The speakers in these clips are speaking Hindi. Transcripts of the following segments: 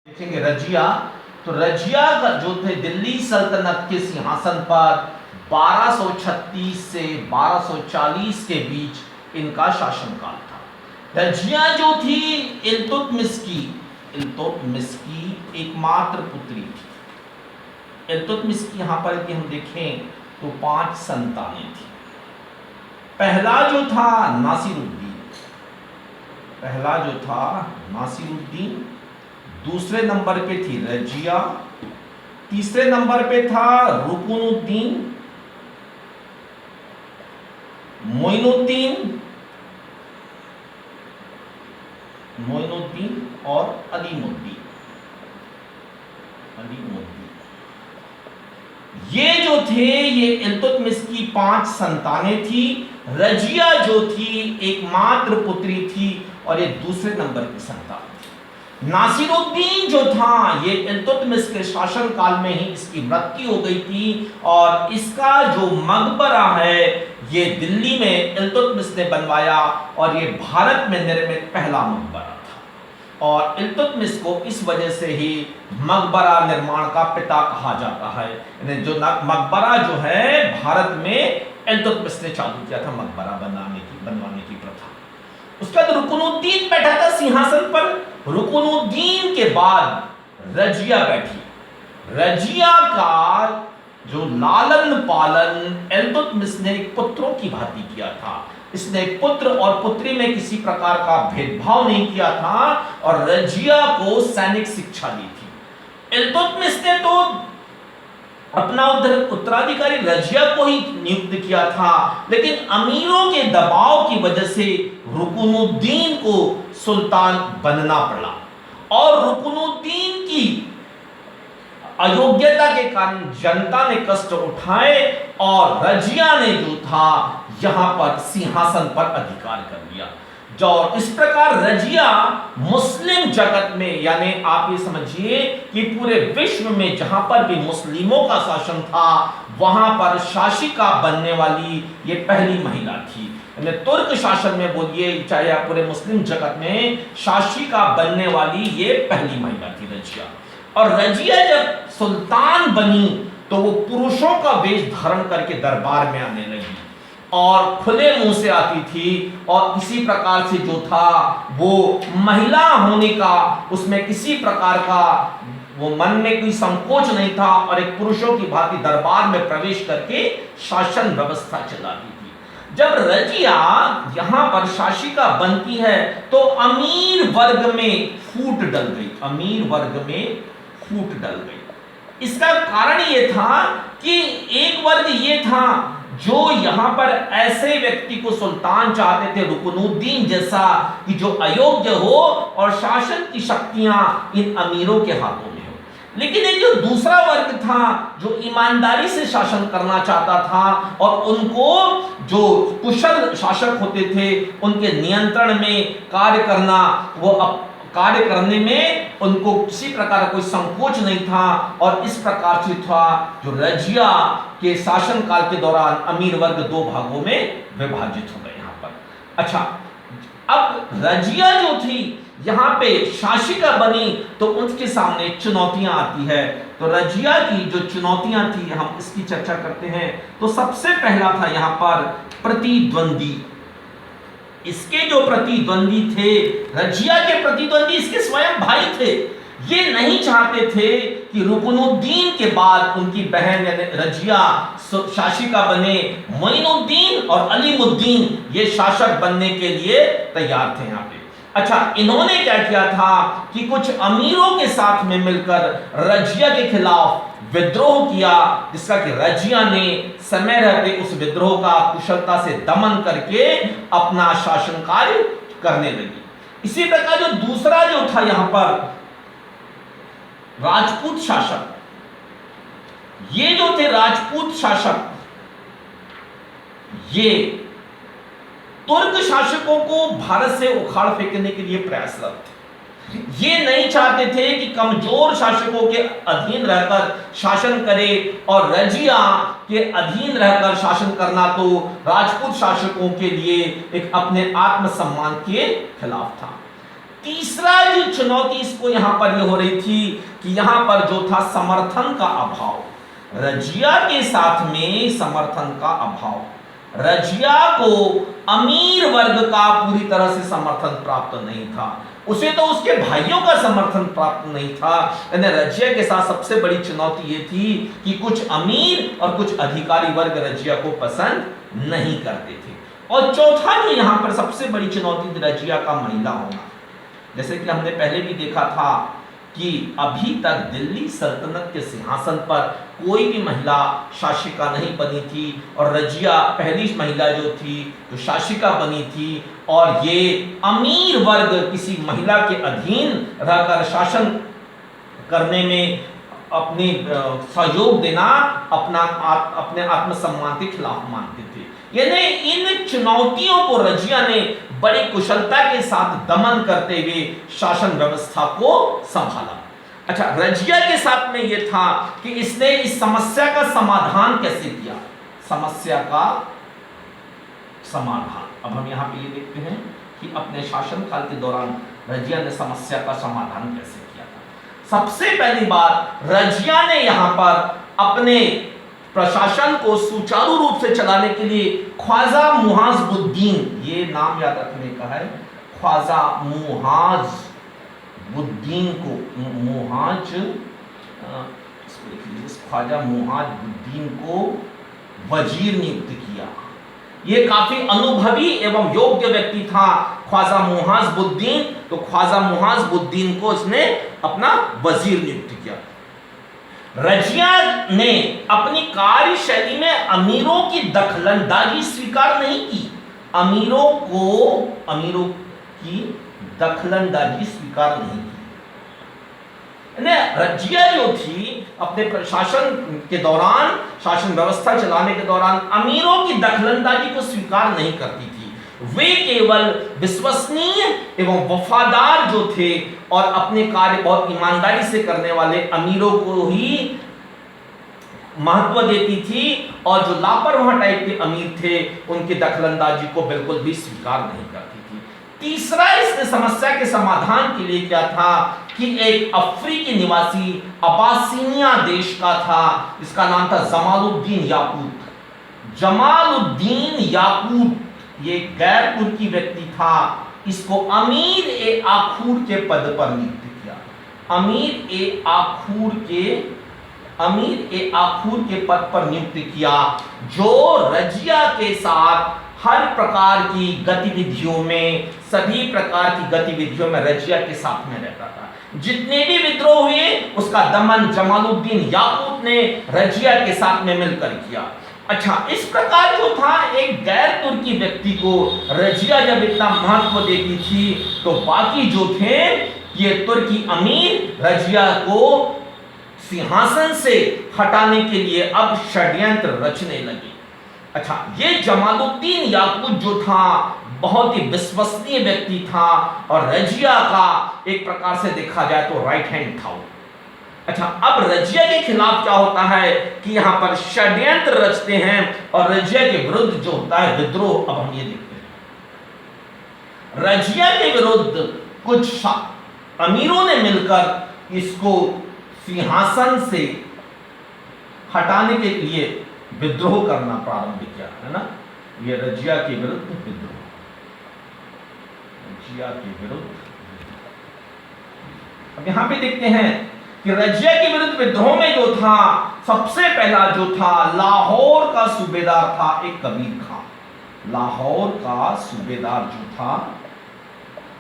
देखेंगे रजिया। तो रजिया जो थे दिल्ली सल्तनत के सिंहासन पर 1236 से 1240 के बीच इनका शासनकाल था। रजिया जो थी इल्तुतमिश की एकमात्र पुत्री थी। इल्तुतमिश की यहां पर कि हम देखें तो 5 संतानें थी। पहला जो था नासिरुद्दीन, दूसरे नंबर पे थी रजिया, तीसरे नंबर पे था रुकुनुद्दीन, मोइनुद्दीन और अलीमुद्दीन। ये जो थे ये इल्तुतमिश की 5 संतानें थी। रजिया जो थी एकमात्र पुत्री थी और ये दूसरे नंबर की संतान थी। नासिरुद्दीन जो था ये इल्तुतमिश के शासन काल में ही इसकी मृत्यु हो गई थी और इसका जो मकबरा है ये दिल्ली में इल्तुतमिश ने बनवाया और ये भारत में निर्मित पहला मकबरा था। और इल्तुतमिश को इस वजह से ही मकबरा निर्माण का पिता कहा जाता है। जो मकबरा जो है भारत में इल्तुतमिश ने चालू किया था मकबरा बनवाने की प्रथा। उसके बाद रुकुनुद्दीन बैठा था सिंहासन पर। रुकुनुद्दीन के बाद रजिया बैठी। रजिया का जो लालन पालन इल्तुतमिश ने पुत्रों की भांति किया था। इसने पुत्र और पुत्री में किसी प्रकार का भेदभाव नहीं किया था और रजिया को सैनिक शिक्षा दी थी। इल्तुतमिश ने तो अपना उत्तराधिकारी रजिया को ही नियुक्त किया था, लेकिन अमीरों के दबाव की वजह से रुकुनुद्दीन को सुल्तान बनना पड़ा और रुकुनुद्दीन की अयोग्यता के कारण जनता ने कष्ट उठाए और रजिया ने जो था यहां पर सिंहासन पर अधिकार कर लिया। जो इस प्रकार रजिया मुस्लिम जगत में, यानी आप ये समझिए कि पूरे विश्व में जहां पर भी मुस्लिमों का शासन था वहां पर शासिका बनने वाली ये पहली महिला थी। तुर्क शासन में बोलिए चाहे आप पूरे मुस्लिम जगत में शासिका बनने वाली ये पहली महिला थी रजिया। और रजिया जब सुल्तान बनी तो वो पुरुषों का वेश धारण करके दरबार में आने लगी और खुले मुंह से आती थी और किसी प्रकार से जो था वो महिला होने का उसमें किसी प्रकार का वो मन में कोई संकोच नहीं था और एक पुरुषों की भांति दरबार में प्रवेश करके शासन व्यवस्था चलाती थी। जब रजिया यहां पर शासिका बनती है तो अमीर वर्ग में फूट डल गई। इसका कारण ये था कि एक वर्ग ये था जो यहां पर ऐसे व्यक्ति को सुल्तान चाहते थे रुकुनुद्दीन जैसा कि जो अयोग्य हो और शासन की शक्तियां इन अमीरों के हाथों में हो। लेकिन एक जो दूसरा वर्ग था जो ईमानदारी से शासन करना चाहता था और उनको जो कुशल शासक होते थे उनके नियंत्रण में कार्य करने में उनको किसी प्रकार का कोई संकोच नहीं था और इस प्रकार से था जो रजिया के शासन काल के दौरान अमीर वर्ग 2 भागों में विभाजित हो गए यहां पर। अच्छा, अब रजिया जो थी यहां पे शासिका बनी तो उनके सामने चुनौतियां आती है। तो रजिया की जो चुनौतियां थी हम इसकी चर्चा करते हैं। तो सबसे पहला था यहां पर प्रतिद्वंदी। इसके जो प्रतिद्वंदी थे, रजिया के प्रतिद्वंदी इसके स्वयं भाई थे। ये नहीं चाहते थे कि रुकुनुद्दीन के बाद उनकी बहन यानी रजिया शासिका बने। मोइनुद्दीन और अलीमुद्दीन ये शासक बनने के लिए तैयार थे यहाँ पे। अच्छा, इन्होंने क्या किया था कि कुछ अमीरों के साथ में मिलकर रजिया के खिलाफ विद्रोह किया, जिसका कि रजिया ने समय रहते उस विद्रोह का कुशलता से दमन करके अपना शासन कार्य करने लगी। इसी प्रकार जो दूसरा जो था यहां पर राजपूत शासक, ये जो थे राजपूत शासक ये तुर्क शासकों को भारत से उखाड़ फेंकने के लिए प्रयासरत थे। ये नहीं चाहते थे कि कमजोर शासकों के अधीन रहकर शासन करे और रजिया के अधीन रहकर शासन करना तो राजपूत शासकों के लिए एक अपने आत्मसम्मान के खिलाफ था। तीसरा जो चुनौती इसको यहां पर ये हो रही थी कि यहां पर जो था समर्थन का अभाव, रजिया के साथ में समर्थन का अभाव। रजिया को अमीर वर्ग का पूरी तरह से समर्थन प्राप्त नहीं था, उसे तो उसके भाइयों का समर्थन प्राप्त नहीं था। रजिया के साथ सबसे बड़ी चुनौती ये थी कि कुछ अमीर और कुछ अधिकारी वर्ग रजिया को पसंद नहीं करते थे। और चौथा जो यहाँ पर सबसे बड़ी चुनौती थी रजिया का महिला होना। जैसे कि हमने पहले भी देखा था कि अभी तक दिल्ली सल्तनत के सिंहासन पर कोई भी महिला शासिका नहीं बनी थी, और रजिया पहली महिला जो थी जो शासिका बनी थी। और ये अमीर वर्ग किसी महिला के अधीन रहकर शासन करने में अपनी सहयोग देना अपने आत्मसम्मान के खिलाफ मानते थे। यानी इन चुनौतियों को रजिया ने बड़ी कुशलता के साथ दमन करते हुए शासन व्यवस्था को संभाला। अच्छा, रजिया के साथ में यह था कि इसने इस समस्या का समाधान कैसे किया। समस्या का समाधान, अब हम यहां पे ये देखते हैं कि अपने शासनकाल के दौरान रजिया ने समस्या का समाधान कैसे किया था। सबसे पहली बात, रजिया ने यहां पर अपने प्रशासन को सुचारू रूप से चलाने के लिए ख्वाजा मुआज़ुद्दीन, ये नाम याद रखने का है, ख्वाजा मुआज़ुद्दीन को ख्वाजा मुआज़ुद्दीन को वजीर नियुक्त किया। ये काफी अनुभवी एवं योग्य व्यक्ति था ख्वाजा मुआज़ुद्दीन, तो ख्वाजा मुआज़ुद्दीन को इसने अपना वजीर नियुक्त किया। रजिया ने अपनी कार्यशैली में अमीरों की दखलंदाजी स्वीकार नहीं की। अमीरों की दखलंदाजी स्वीकार नहीं की। रजिया जो थी अपने प्रशासन के दौरान, शासन व्यवस्था चलाने के दौरान अमीरों की दखलंदाजी को स्वीकार नहीं करती थी। वे केवल विश्वसनीय एवं वफादार जो थे और अपने कार्य बहुत ईमानदारी से करने वाले अमीरों को ही महत्व देती थी, और जो लापरवाह टाइप के अमीर थे उनकी दखलंदाजी को बिल्कुल भी स्वीकार नहीं करती थी। तीसरा इसने समस्या के समाधान के लिए क्या था कि एक अफ्रीकी निवासी अबासीनिया देश का था, इसका नाम था जमालुद्दीन याकूत। जमालुद्दीन याकूत ये गैर तुर्की व्यक्ति था, इसको अमीर ए आखूर के पद पर नियुक्त किया। अमीर ए आखूर के पद पर नियुक्त किया, जो रजिया के साथ हर प्रकार की गतिविधियों में, सभी प्रकार की गतिविधियों में रजिया के साथ में रहता था। जितने भी विद्रोह हुए उसका दमन जमालुद्दीन याकूत ने रजिया के साथ में मिलकर किया। अच्छा, इस प्रकार जो था एक गैर तुर्की व्यक्ति को रजिया जब इतना महत्व देती थी, तो बाकी जो थे ये तुर्की अमीर रजिया को सिंहासन से हटाने के लिए अब षड्यंत्र रचने लगे। अच्छा, ये जमालुद्दीन याकूत जो था बहुत ही विश्वसनीय व्यक्ति था, और रजिया का एक प्रकार से देखा जाए तो राइट हैंड था। अच्छा, अब रजिया के खिलाफ क्या होता है कि यहां पर षड्यंत्र रचते हैं, और रजिया के विरुद्ध जो होता है विद्रोह, अब हम ये देखते हैं। रजिया के विरुद्ध कुछ अमीरों ने मिलकर इसको सिंहासन से हटाने के लिए विद्रोह करना प्रारंभ किया, है ना। ये रजिया के विरुद्ध विद्रोह, रजिया के विरुद्ध। अब यहां पे देखते हैं कि रजिया के विरुद्ध विद्रोह में जो था, सबसे पहला जो था लाहौर का सूबेदार था एक कबीर खान। लाहौर का सूबेदार जो था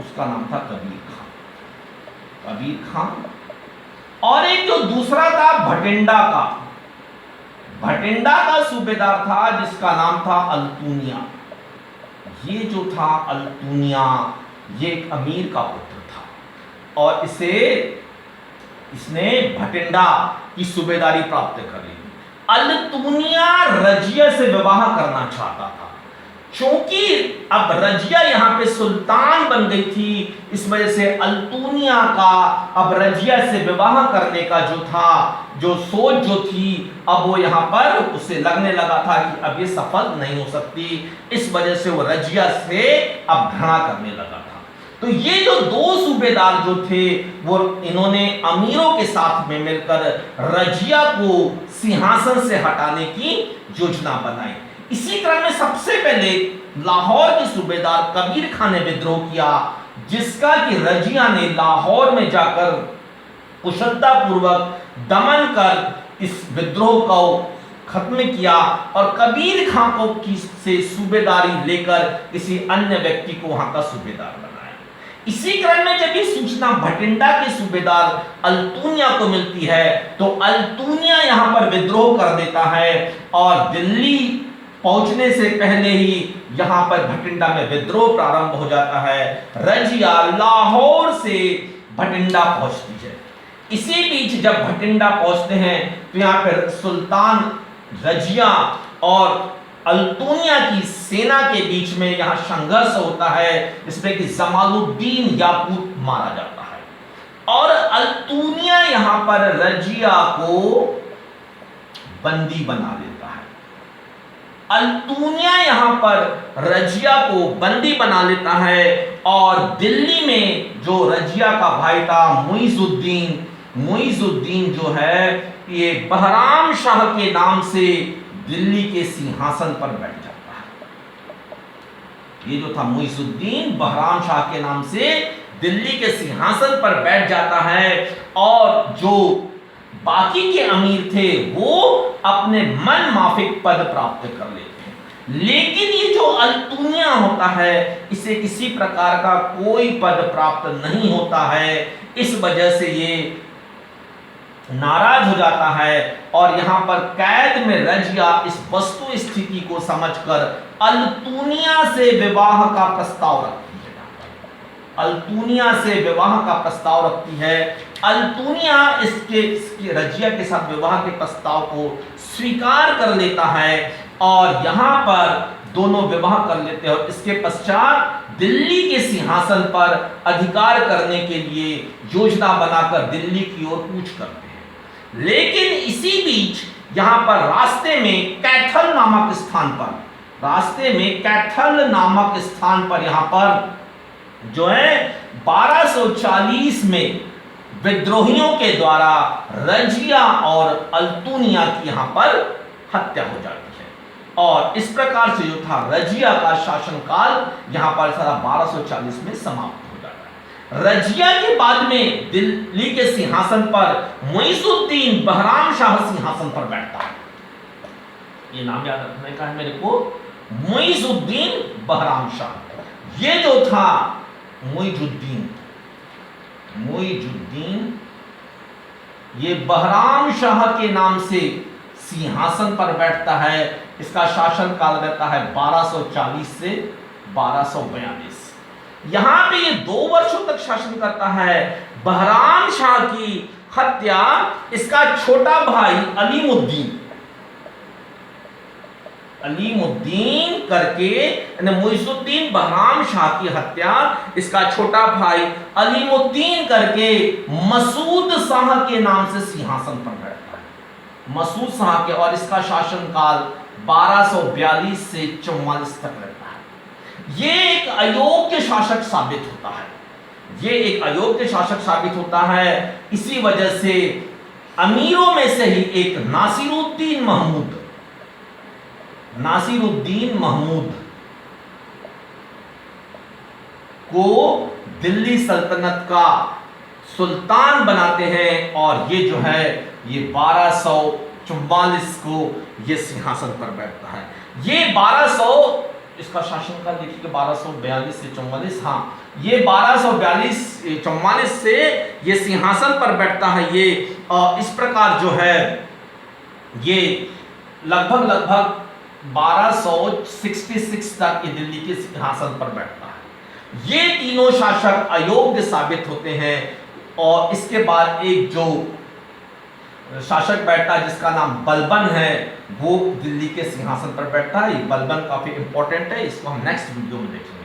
उसका नाम था कबीर खान। कबीर खान, और एक जो दूसरा था भटिंडा का, भटिंडा का सूबेदार था जिसका नाम था अल्तुनिया। ये जो था अल्तुनिया, ये एक अमीर का पुत्र था, और इसने भटिंडा की सूबेदारी प्राप्त कर ली। अल्तुनिया रजिया से विवाह करना चाहता था, क्योंकि अब रजिया यहां पे सुल्तान बन गई थी, इस वजह से अल्तुनिया का अब रजिया से विवाह करने का जो सोच जो थी, अब वो यहां पर उसे लगने लगा था कि अब ये सफल नहीं हो सकती। इस वजह से वो रजिया से अब घृणा करने लगा था। तो ये जो दो सूबेदार जो थे वो इन्होंने अमीरों के साथ में मिलकर रजिया को सिंहासन से हटाने की योजना बनाई। इसी क्रम में सबसे पहले लाहौर के सूबेदार कबीर खान ने विद्रोह किया, जिसका कि रजिया ने लाहौर में जाकर कुशलता पूर्वक दमन कर इस विद्रोह को खत्म किया और कबीर खान को से सूबेदारी लेकर किसी अन्य व्यक्ति को वहां का सूबेदार बनाया। इसी क्रम में जब ये सूचना भटिंडा के सूबेदार अल्तूनिया को मिलती है तो अल्तूनिया यहां पर विद्रोह कर देता है और दिल्ली पहुंचने से पहले ही यहां पर भटिंडा में विद्रोह प्रारंभ हो जाता है। रजिया लाहौर से भटिंडा पहुंचती है। इसी बीच जब भटिंडा पहुंचते हैं तो यहां पर सुल्तान रजिया और अल्तूनिया की सेना के बीच में यहां संघर्ष होता है, जिसमें कि जमालुद्दीन याकूत मारा जाता है और अल्तूनिया यहां पर रजिया को बंदी बना लेता है। अल्तूनिया यहां पर रजिया को बंदी बना लेता है और दिल्ली में जो रजिया का भाई था मुइजुद्दीन जो है ये बहराम शाह के नाम से दिल्ली के सिंहासन पर बैठ जाता है। ये जो था मुइजुद्दीन बहराम शाह के नाम से दिल्ली के सिंहासन पर बैठ जाता है और जो बाकी के अमीर थे वो अपने मन माफिक पद प्राप्त कर लेते हैं। लेकिन ये जो अल्तूनिया होता है इसे किसी प्रकार का कोई पद प्राप्त नहीं होता है। इस वजह से ये नाराज हो जाता है और यहां पर कैद में रजिया इस वस्तु स्थिति को समझकर अल्तूनिया से विवाह का प्रस्ताव रखती है। अल्तूनिया से विवाह का प्रस्ताव रखती है। अल्तूनिया इसके रजिया के साथ विवाह के प्रस्ताव को स्वीकार कर लेता है और यहां पर दोनों विवाह कर लेते हैं और इसके पश्चात दिल्ली के सिंहासन पर अधिकार करने के लिए योजना बनाकर दिल्ली की ओर कूच करते हैं। लेकिन इसी बीच यहां पर रास्ते में कैथल नामक स्थान पर यहां पर जो है 1240 में विद्रोहियों के द्वारा रजिया और अल्तूनिया की यहां पर हत्या हो जाती है और इस प्रकार से जो था रजिया का शासनकाल यहां पर सारा 1240 में समाप्त हो जाता है। रजिया के बाद में दिल्ली के सिंहासन पर मुइजुद्दीन बहराम शाह सिंहासन पर बैठता है। ये नाम याद रखने का है मेरे को, मुइजुद्दीन बहराम शाह। ये जो था मुइजुद्दीन ये बहराम शाह के नाम से सिंहासन पर बैठता है। इसका शासन काल रहता है 1240 से 1242। यहां पे ये 2 वर्षों तक शासन करता है। बहराम शाह की हत्या इसका छोटा भाई अलीमुद्दीन करके मुइजुद्दीन बहराम शाह की हत्या इसका छोटा भाई अलीमुद्दीन करके मसूद शाह के नाम से सिंहासन पर बैठता है। मसूद शाह के और इसका शासनकाल 1242 से 44 तक रहता है। ये एक अयोग्य शासक साबित होता है। इसी वजह से अमीरों में से ही एक नासिरुद्दीन महमूद को दिल्ली सल्तनत का सुल्तान बनाते हैं और ये जो है ये 1244 को ये सिंहासन पर बैठता है। ये 1200 इसका शासनकाल देखिए 1242 से 44। हाँ, ये 1242-44 से ये सिंहासन पर बैठता है। ये इस प्रकार जो है ये लगभग 1266 तक ये दिल्ली के सिंहासन पर बैठता है। ये तीनों शासक अयोग्य साबित होते हैं और इसके बाद एक जो शासक बैठता है जिसका नाम बलबन है वो दिल्ली के सिंहासन पर बैठता है। ये बलबन काफी इंपॉर्टेंट है, इसको हम नेक्स्ट वीडियो में देखेंगे।